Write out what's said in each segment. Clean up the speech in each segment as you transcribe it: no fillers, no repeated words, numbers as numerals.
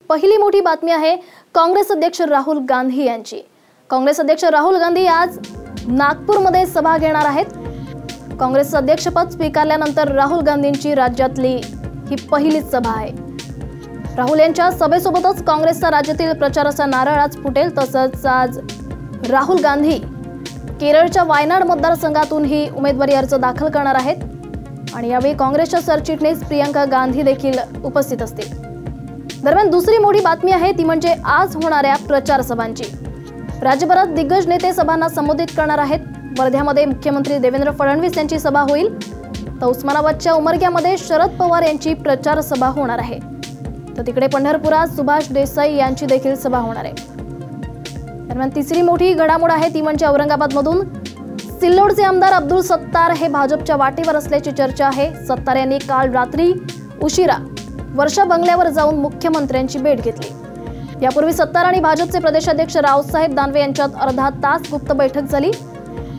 पहिली मोठी बातमी आहे काँग्रेस अध्यक्ष राहुल गांधी यांची। काँग्रेस अध्यक्ष राहुल गांधी आज नागपूरमध्ये सभा घेणार आहेत। काँग्रेस अध्यक्षपद स्वीकारल्यानंतर राहुल गांधींची राज्यातली ही पहिलीच सभा आहे। राहुल यांच्या सभेसोबतच काँग्रेसचा राज्यातील प्रचाराचा नारळ आज फुटेल। तसंच आज राहुल गांधी केरळच्या वायनाड मतदारसंघातून ही उमेदवारी अर्ज दाखल करणार आहेत आणि यावेळी काँग्रेसच्या सरचिटणीस प्रियंका गांधी देखील उपस्थित असतील। दरम्यान दुसरी मोठी बातमी आहे ती म्हणजे आज होणाऱ्या प्रचार सभांची। राज्यभरात दिग्गज नेते सभांना संबोधित करणार आहेत। वर्ध्यामध्ये मुख्यमंत्री देवेंद्र फडणवीस यांची सभा होईल, तर उस्मानाबादच्या उमरग्यामध्ये शरद पवार यांची प्रचार सभा होणार आहे, तर तिकडे पंढरपुरात सुभाष देसाई यांची देखील सभा होणार आहे। दरम्यान तिसरी मोठी घडामोड आहे ती म्हणजे औरंगाबादमधून सिल्लोडचे आमदार अब्दुल सत्तार हे भाजपच्या वाटेवर असल्याची चर्चा आहे। सत्तार यांनी काल रात्री उशिरा वर्षा बंगल्यावर जाऊन मुख्यमंत्र्यांची भेट घेतली। यापूर्वी सत्तार आणि भाजपचे प्रदेशाध्यक्ष रावसाहेब दानवे यांच्यात अर्धा तास गुप्त बैठक झाली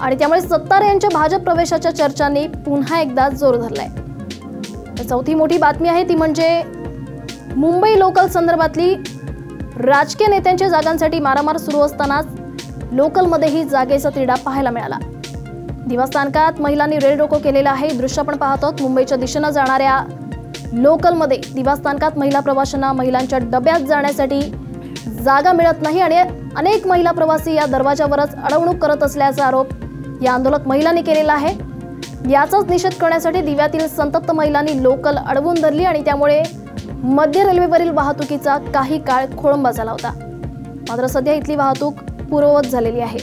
आणि त्यामुळे सत्तार यांच्या भाजप प्रवेशाच्या चर्चांनी पुन्हा एकदा जोर धरलाय। चौथी मोठी बातमी आहे ती म्हणजे मुंबई लोकल संदर्भातली राजकीय नेत्यांच्या जागांसाठी मारामार सुरू असतानाच लोकलमध्येही जागेचा तिढा पाहायला मिळाला। दिवा स्थानकात महिलांनी रेल रोको केलेला आहे। दृश्य आपण पाहतो मुंबईच्या दिशेने जाणाऱ्या लोकलमध्ये दिवा स्थानकात महिला प्रवाशांना महिलांच्या डब्यात जाण्यासाठी जागा मिळत नाही आणि अनेक महिला प्रवासी या दरवाजावरच अडवणूक करत असल्याचा आरोप या आंदोलक महिलांनी केलेला आहे। याचाच निषेध करण्यासाठी दिव्यातील संतप्त महिलांनी लोकल अडवून धरली आणि त्यामुळे मध्य रेल्वेवरील वाहतुकीचा काही काळ खोळंबा झाला होता। मात्र सध्या इथली वाहतूक पूर्ववत झालेली आहे।